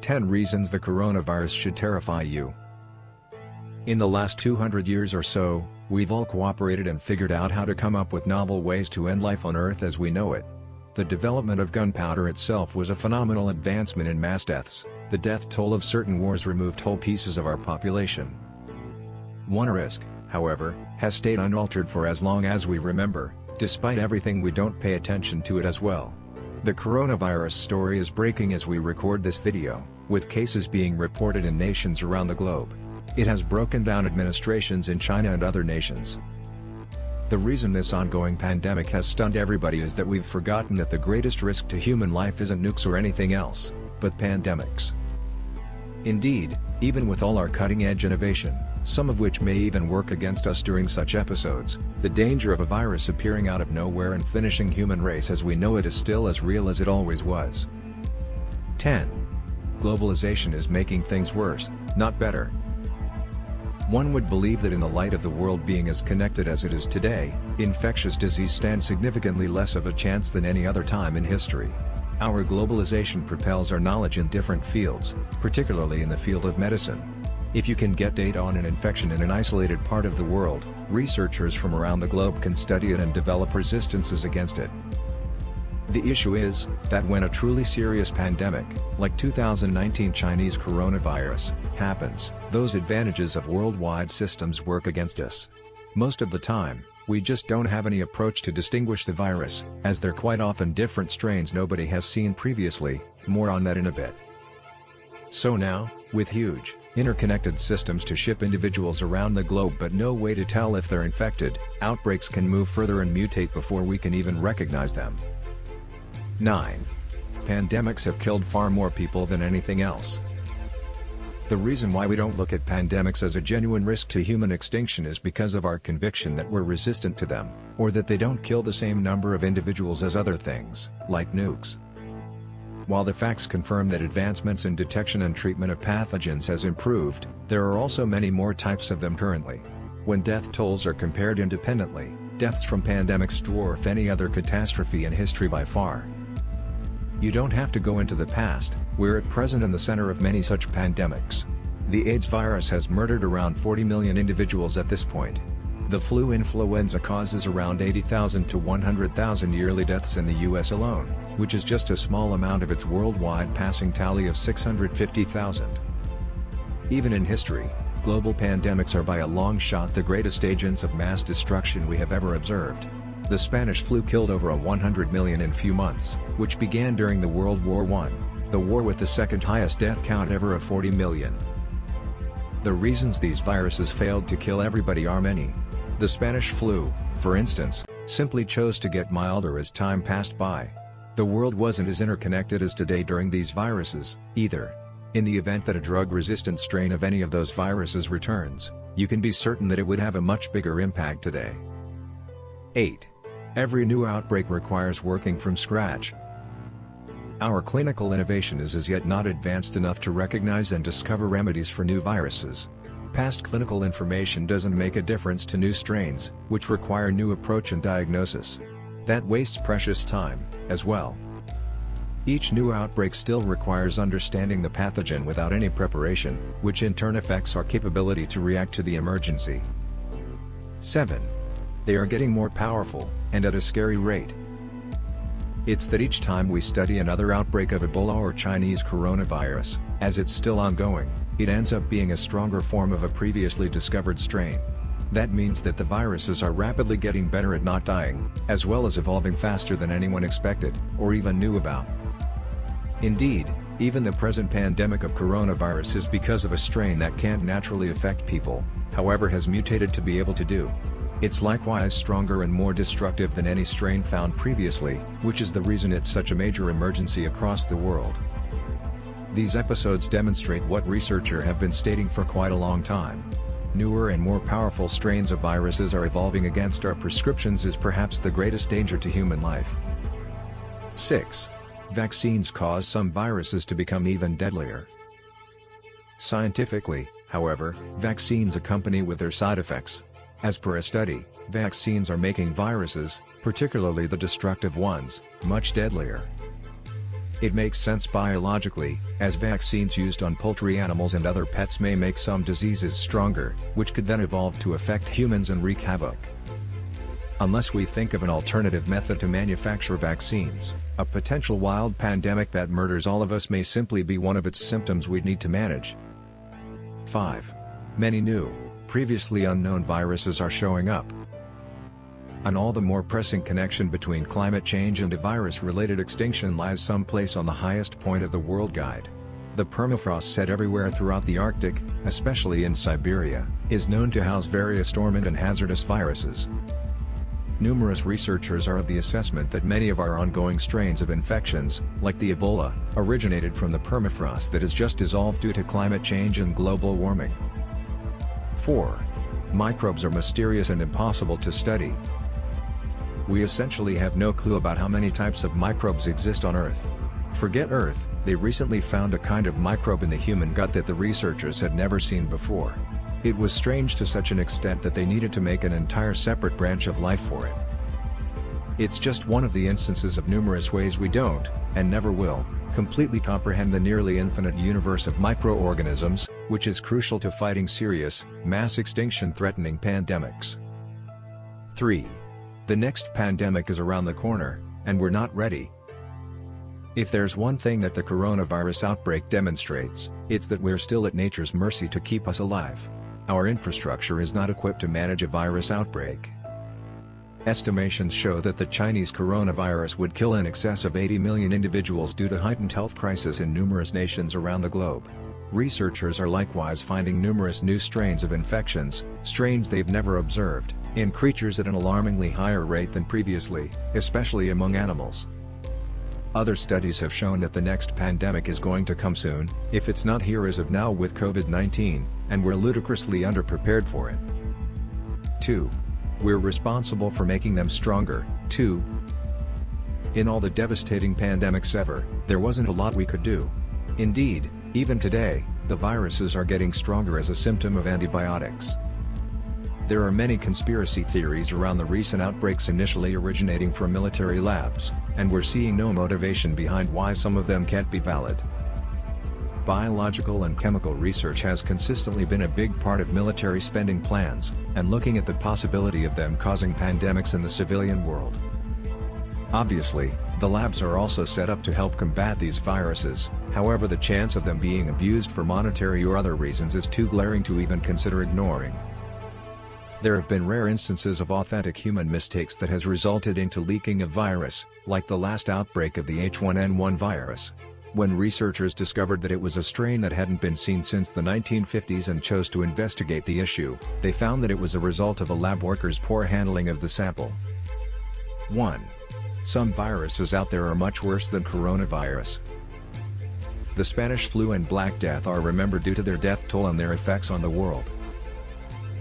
10 reasons the coronavirus should terrify you. In the last 200 years or so, we've all cooperated and figured out how to come up with novel ways to end life on Earth as we know it. The development of gunpowder itself was a phenomenal advancement in mass deaths. The death toll of certain wars removed whole pieces of our population. One risk, however, has stayed unaltered for as long as we remember. Despite everything, we don't pay attention to it as well. The coronavirus story is breaking as we record this video, with cases being reported in nations around the globe. It has broken down administrations in China and other nations. The reason this ongoing pandemic has stunned everybody is that we've forgotten that the greatest risk to human life isn't nukes or anything else, but pandemics. Indeed, even with all our cutting-edge innovation, some of which may even work against us during such episodes, the danger of a virus appearing out of nowhere and finishing human race as we know it is still as real as it always was. 10. Globalization is making things worse, not better. One would believe that in the light of the world being as connected as it is today, infectious disease stands significantly less of a chance than any other time in history. Our globalization propels our knowledge in different fields, particularly in the field of medicine. If you can get data on an infection in an isolated part of the world, researchers from around the globe can study it and develop resistances against it. The issue is that when a truly serious pandemic, like 2019 Chinese coronavirus, happens, those advantages of worldwide systems work against us. Most of the time, we just don't have any approach to distinguish the virus, as they're quite often different strains nobody has seen previously. More on that in a bit. So now, with huge, interconnected systems to ship individuals around the globe but no way to tell if they're infected, outbreaks can move further and mutate before we can even recognize them. 9. Pandemics have killed far more people than anything else. The reason why we don't look at pandemics as a genuine risk to human extinction is because of our conviction that we're resistant to them, or that they don't kill the same number of individuals as other things, like nukes. While the facts confirm that advancements in detection and treatment of pathogens has improved, there are also many more types of them currently. When death tolls are compared independently, deaths from pandemics dwarf any other catastrophe in history by far. You don't have to go into the past, we're at present in the center of many such pandemics. The AIDS virus has murdered around 40 million individuals at this point. The flu influenza causes around 80,000 to 100,000 yearly deaths in the US alone, which is just a small amount of its worldwide passing tally of 650,000. Even in history, global pandemics are by a long shot the greatest agents of mass destruction we have ever observed. The Spanish flu killed over 100 million in few months, which began during the World War I, the war with the second highest death count ever of 40 million. The reasons these viruses failed to kill everybody are many. The Spanish flu, for instance, simply chose to get milder as time passed by. The world wasn't as interconnected as today during these viruses, either. In the event that a drug-resistant strain of any of those viruses returns, you can be certain that it would have a much bigger impact today. 8. Every new outbreak requires working from scratch. Our clinical innovation is as yet not advanced enough to recognize and discover remedies for new viruses. Past clinical information doesn't make a difference to new strains, which require new approach and diagnosis. That wastes precious time, as well. Each new outbreak still requires understanding the pathogen without any preparation, which in turn affects our capability to react to the emergency. 7. They are getting more powerful, and at a scary rate. It's that each time we study another outbreak of Ebola or Chinese coronavirus, as it's still ongoing, it ends up being a stronger form of a previously discovered strain. That means that the viruses are rapidly getting better at not dying, as well as evolving faster than anyone expected, or even knew about. Indeed, even the present pandemic of coronavirus is because of a strain that can't naturally affect people, however has mutated to be able to do. It's likewise stronger and more destructive than any strain found previously, which is the reason it's such a major emergency across the world. These episodes demonstrate what researchers have been stating for quite a long time. Newer and more powerful strains of viruses are evolving against our prescriptions is perhaps the greatest danger to human life. 6. Vaccines cause some viruses to become even deadlier. Scientifically, however, vaccines accompany with their side effects. As per a study, vaccines are making viruses, particularly the destructive ones, much deadlier. It makes sense biologically, as vaccines used on poultry animals and other pets may make some diseases stronger, which could then evolve to affect humans and wreak havoc. Unless we think of an alternative method to manufacture vaccines, a potential wild pandemic that murders all of us may simply be one of its symptoms we'd need to manage. 5. Many new, previously unknown viruses are showing up. An all the more pressing connection between climate change and a virus-related extinction lies someplace on the highest point of the World Guide. The permafrost set everywhere throughout the Arctic, especially in Siberia, is known to house various dormant and hazardous viruses. Numerous researchers are of the assessment that many of our ongoing strains of infections, like the Ebola, originated from the permafrost that has just dissolved due to climate change and global warming. 4. Microbes are mysterious and impossible to study. We essentially have no clue about how many types of microbes exist on Earth. Forget Earth, they recently found a kind of microbe in the human gut that the researchers had never seen before. It was strange to such an extent that they needed to make an entire separate branch of life for it. It's just one of the instances of numerous ways we don't, and never will, completely comprehend the nearly infinite universe of microorganisms, which is crucial to fighting serious, mass extinction-threatening pandemics. 3. The next pandemic is around the corner, and we're not ready. If there's one thing that the coronavirus outbreak demonstrates, it's that we're still at nature's mercy to keep us alive. Our infrastructure is not equipped to manage a virus outbreak. Estimations show that the Chinese coronavirus would kill in excess of 80 million individuals due to heightened health crisis in numerous nations around the globe. Researchers are likewise finding numerous new strains of infections, strains they've never observed, in creatures at an alarmingly higher rate than previously, especially among animals. Other studies have shown that the next pandemic is going to come soon, if it's not here as of now with COVID-19, and we're ludicrously underprepared for it. 2. We're responsible for making them stronger, too. In all the devastating pandemics ever, there wasn't a lot we could do. Indeed, even today, the viruses are getting stronger as a symptom of antibiotics. There are many conspiracy theories around the recent outbreaks initially originating from military labs, and we're seeing no motivation behind why some of them can't be valid. Biological and chemical research has consistently been a big part of military spending plans, and looking at the possibility of them causing pandemics in the civilian world. Obviously, the labs are also set up to help combat these viruses, however the chance of them being abused for monetary or other reasons is too glaring to even consider ignoring. There have been rare instances of authentic human mistakes that has resulted into leaking of virus, like the last outbreak of the H1N1 virus. When researchers discovered that it was a strain that hadn't been seen since the 1950s and chose to investigate the issue, they found that it was a result of a lab worker's poor handling of the sample. 1. Some viruses out there are much worse than coronavirus. The Spanish flu and Black Death are remembered due to their death toll and their effects on the world.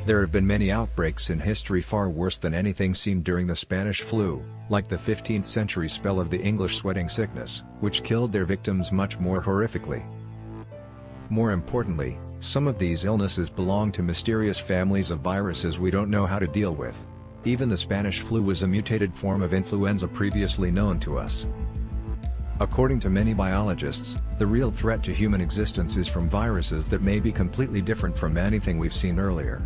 There have been many outbreaks in history far worse than anything seen during the Spanish flu, like the 15th century spell of the English sweating sickness, which killed their victims much more horrifically. More importantly, some of these illnesses belong to mysterious families of viruses we don't know how to deal with. Even the Spanish flu was a mutated form of influenza previously known to us. According to many biologists, the real threat to human existence is from viruses that may be completely different from anything we've seen earlier.